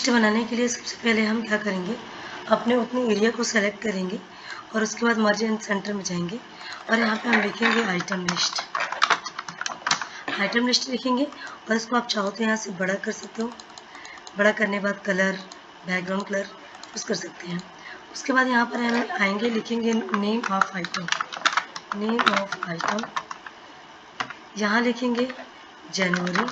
List बनाने के लिए सबसे पहले हम क्या करेंगे, अपने उतने एरिया को सेलेक्ट करेंगे और उसके बाद मर्ज एंड सेंटर में जाएंगे और यहाँ पे हम लिखेंगे आइटम लिस्ट। आइटम लिस्ट लिखेंगे और इसको आप चाहो तो यहाँ से बड़ा कर सकते हो। बड़ा करने के बाद कलर, बैकग्राउंड कलर यूज़ कर सकते हैं। उसके बाद यहाँ पर हम आएंगे, लिखेंगे name of item. Name of item यहाँ लिखेंगे जनवरी,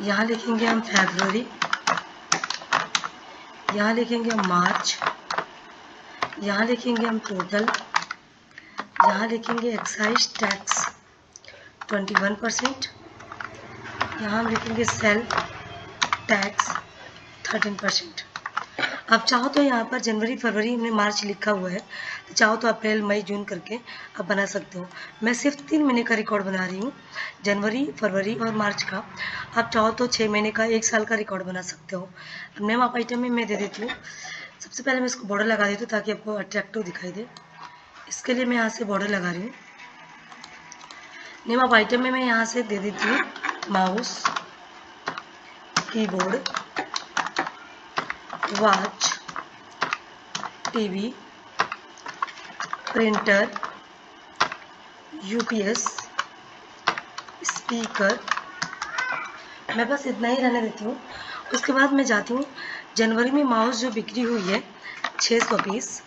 यहाँ लिखेंगे हम फरवरी, यहाँ लिखेंगे हम मार्च, यहाँ लिखेंगे हम टोटल, यहाँ लिखेंगे एक्साइज टैक्स 21%, यहाँ हम लिखेंगे सेल टैक्स 13%। आप चाहो तो यहाँ पर जनवरी फरवरी हमने मार्च लिखा हुआ है, तो चाहो तो अप्रैल मई जून करके आप बना सकते हो। मैं सिर्फ 3 महीने का रिकॉर्ड बना रही हूँ, जनवरी फरवरी और मार्च का। आप चाहो तो 6 महीने का, 1 साल का रिकॉर्ड बना सकते हो। नेम ऑफ आइटम में मैं दे देती हूँ। सबसे पहले मैं इसको बॉर्डर लगा देती हूँ ताकि आपको अट्रैक्टिव दिखाई दे। इसके लिए मैं यहाँ से बॉर्डर लगा रही हूँ। नेम ऑफ आइटम में मैं यहाँ से दे देती हूँ mouse, keyboard, watch, TV, printer, UPS, speaker. मैं बस इतना ही रहने देती हूँ। उसके बाद मैं जाती हूँ, जनवरी में माउस जो बिक्री हुई है 600 पीस,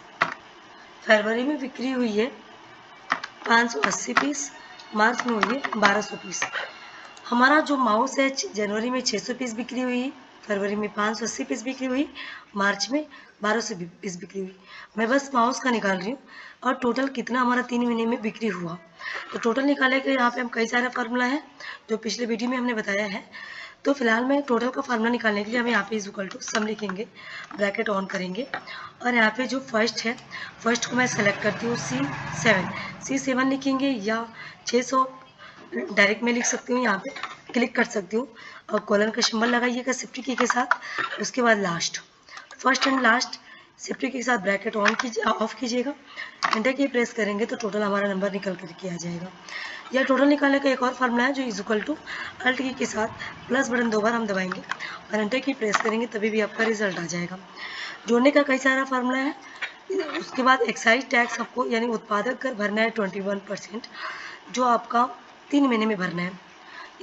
फरवरी में बिक्री हुई है 580 पीस, मार्च में हुई है 1200 पीस। हमारा जो माउस है जनवरी में 600 पीस बिक्री हुई, फरवरी में 580 पीस बिक्री हुई, मार्च में 1200 पीस बिक्री हुई। मैं बस माउस का निकाल रही हूँ और टोटल कितना हमारा 3 महीने में बिक्री हुआ। तो टोटल निकालने के लिए यहाँ पे हम कई सारे फार्मूला है जो पिछले वीडियो में हमने बताया है। तो फिलहाल मैं टोटल का फार्मूला निकालने के लिए हम यहाँ पे इक्वल टू सम लिखेंगे, ब्रैकेट ऑन करेंगे और यहाँ पे जो फर्स्ट है, फर्स्ट को मैं सेलेक्ट करती हूँ C7 लिखेंगे या 600 डायरेक्ट में लिख सकती हूँ, यहाँ पे क्लिक कर सकती हूँ और कॉलन का सिंबल लगाइएगा शिफ्ट की के साथ। उसके बाद last, first and last shift की के साथ ब्रैकेट ऑन कीजिए, ऑफ कीजिएगा। एंटर की प्रेस करेंगे तो टोटल हमारा नंबर निकल करके आ जाएगा। यह टोटल निकालने का एक और फार्मूला है जो इज इक्वल टू अल्ट की के साथ प्लस बटन 2 बार हम दबाएंगे और एंटर की प्रेस करेंगे तभी भी आपका रिजल्ट आ जाएगा। जोड़ने का कई सारा फार्मूला है। उसके बाद एक्साइज टैक्स आपको यानी उत्पादक कर भरना है 21%, जो आपका 3 महीने में भरना है।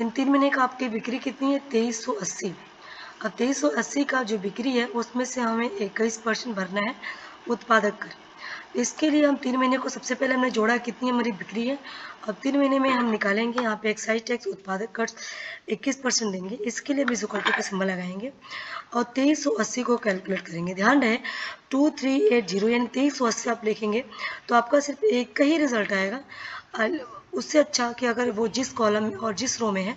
इन 3 महीने का आपकी बिक्री कितनी है 2380। अब 2380 का जो बिक्री है उसमें से हमें 21% भरना है उत्पादक कर। इसके लिए हम 3 महीने को सबसे पहले हमने जोड़ा कितनी हमारी बिक्री है। अब 3 महीने में हम निकालेंगे यहाँ पे एक्साइज टैक्स उत्पादक कर 21% देंगे। इसके लिए हम इक्वल टू का सिंबल लगाएंगे और 2380 को कैलकुलेट करेंगे। ध्यान रहे 2380 यानी 2380 आप लिखेंगे तो आपका सिर्फ एक का ही रिजल्ट आएगा। उससे अच्छा कि अगर वो जिस कॉलम में और जिस रो में है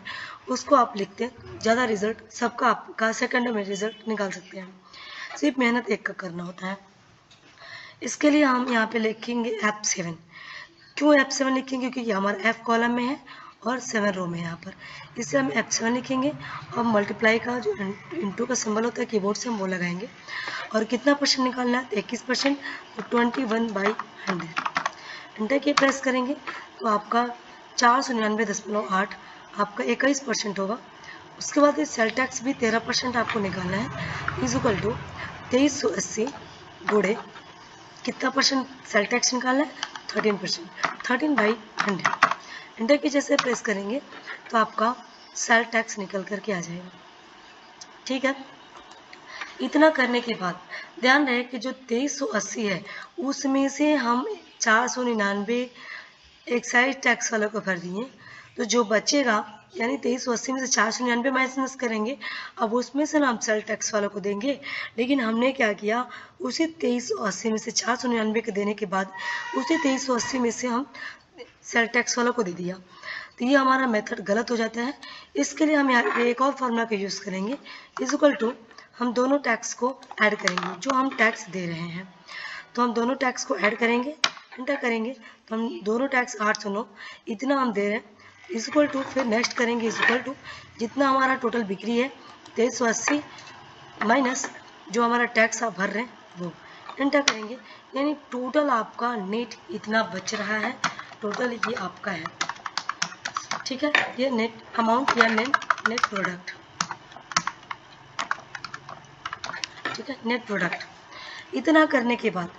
उसको आप लिखते हैं, ज़्यादा रिजल्ट सबका आपका सेकंड में रिजल्ट निकाल सकते हैं। सिर्फ मेहनत एक का करना होता है। इसके लिए हम यहाँ पे लिखेंगे F7। क्यों F7 लिखेंगे? क्योंकि हमारा F कॉलम में है और 7 रो में है यहाँ पर, इसलिए हम F7 लिखेंगे और मल्टीप्लाई का जो इंटू का सिंबल होता है कीबोर्ड से हम वो लगाएंगे। और कितना परसेंट निकालना है? 21%, तो 21/100। एंटर की प्रेस करेंगे तो आपका 499.8 आपका 21% होगा। उसके बाद सेल टैक्स भी 13% आपको निकालना है, इज इक्वल टू 2380 गुड़े कितना परसेंट सेल टैक्स निकालना है 13%, 13/100। एंटर की जैसे प्रेस करेंगे तो आपका सेल टैक्स निकल करके आ जाएगा। ठीक है, इतना करने के बाद ध्यान रहे कि जो 2380 है उसमें से हम 499 एक्साइज टैक्स वालों को भर दिए, तो जो बचेगा यानी 2380 में से 499 माइनस करेंगे। अब उसमें से ना हम सेल टैक्स वालों को देंगे, लेकिन हमने क्या किया उसी 2380 में से 499 के देने के बाद उसी 2380 में से हम सेल टैक्स वालों को दे दिया, तो ये हमारा मेथड गलत हो जाता है। इसके लिए हम यहाँ पे एक और फॉर्मूला का यूज़ करेंगे, इज इक्वल टू हम दोनों टैक्स को ऐड करेंगे जो हम टैक्स दे रहे हैं। तो हम दोनों टैक्स को ऐड करेंगे, एंटर करेंगे तो हम दोनों टैक्स 809 इतना हम दे रहे हैं, इज इक्वल टू फिर नेक्स्ट करेंगे इज इक्वल टू जितना हमारा टोटल बिक्री है 2380 माइनस जो हमारा टैक्स आप भर रहे हैं वो, एंटर करेंगे। यानी टोटल आपका नेट इतना बच रहा है, टोटल ये आपका है। ठीक है, ये नेट अमाउंट या नेट प्रोडक्ट, ठीक है, नेट प्रोडक्ट। इतना करने के बाद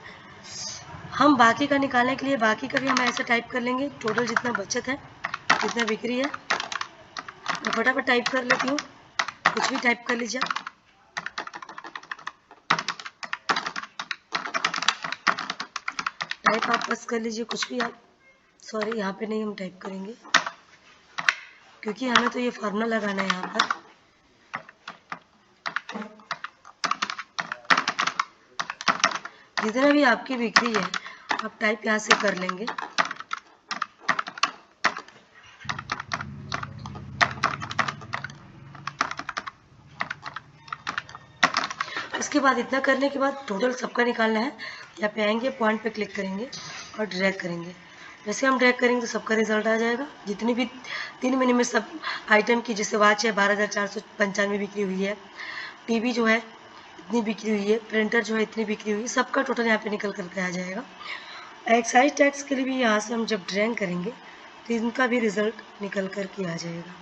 हम बाकी का निकालने के लिए बाकी का भी हम ऐसे टाइप कर लेंगे, टोटल जितना बचत है, जितना बिक्री है। मैं फटाफट टाइप कर लेती हूँ, कुछ भी टाइप कर लीजिए। टाइप आप बस कर लीजिए कुछ भी आप, सॉरी यहाँ पे नहीं हम टाइप करेंगे क्योंकि हमें तो ये फार्मूला लगाना है यहाँ पर। जितना भी आपकी बिक्री है आप टाइप यहाँ से कर लेंगे। इसके बाद इतना करने के बाद टोटल सबका निकालना है। यहाँ पे आएंगे, पॉइंट पे क्लिक करेंगे और ड्रैग करेंगे। जैसे हम ड्रैग करेंगे तो सबका रिजल्ट आ जाएगा। जितनी भी 3 महीने में सब आइटम की, जैसे वॉच है 12,495 बिक्री हुई है, टीवी जो है इतनी बिक्री हुई है, प्रिंटर जो है इतनी बिक्री हुई है, सबका टोटल यहाँ पे निकल करके आ जाएगा। एक्साइज टैक्स के लिए भी यहाँ से हम जब ड्रैग करेंगे तो इनका भी रिजल्ट निकल करके आ जाएगा।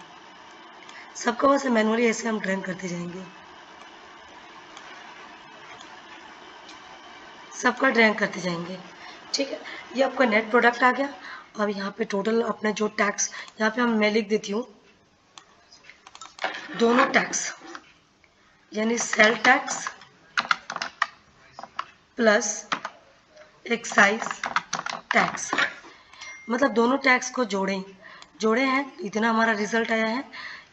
सबका बस मैनुअली ऐसे हम ड्रैग करते जाएंगे, सबका ड्रैग करते जाएंगे। ठीक है, ये आपका नेट प्रोडक्ट आ गया। अब यहाँ पे टोटल अपना जो टैक्स, यहाँ पे मैं लिख देती हूँ दोनों टैक्स, यानी sale tax plus excise tax, मतलब दोनों टैक्स को जोड़े हैं, इतना हमारा रिजल्ट आया है।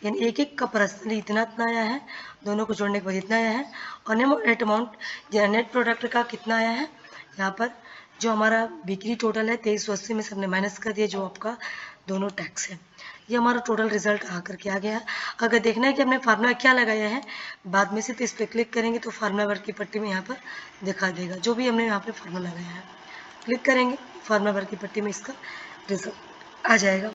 यानी एक एक का पर्सनली इतना आया है, दोनों को जोड़ने के बाद इतना आया है। और नेट अमाउंट नेट प्रोडक्ट का कितना आया है, यहाँ पर जो हमारा बिक्री टोटल है 2380 में से हमने माइनस कर दिया जो आपका दोनों टैक्स है। ये हमारा टोटल रिजल्ट आ करके आ गया है। अगर देखना है कि हमने फार्मूला क्या लगाया है बाद में से, तो इस पर क्लिक करेंगे तो फार्मूला वर्क की पट्टी में यहाँ पर दिखा देगा जो भी हमने यहाँ पर फार्मूला लगाया है। क्लिक करेंगे फार्मूला वर्क की पट्टी में, इसका रिजल्ट आ जाएगा।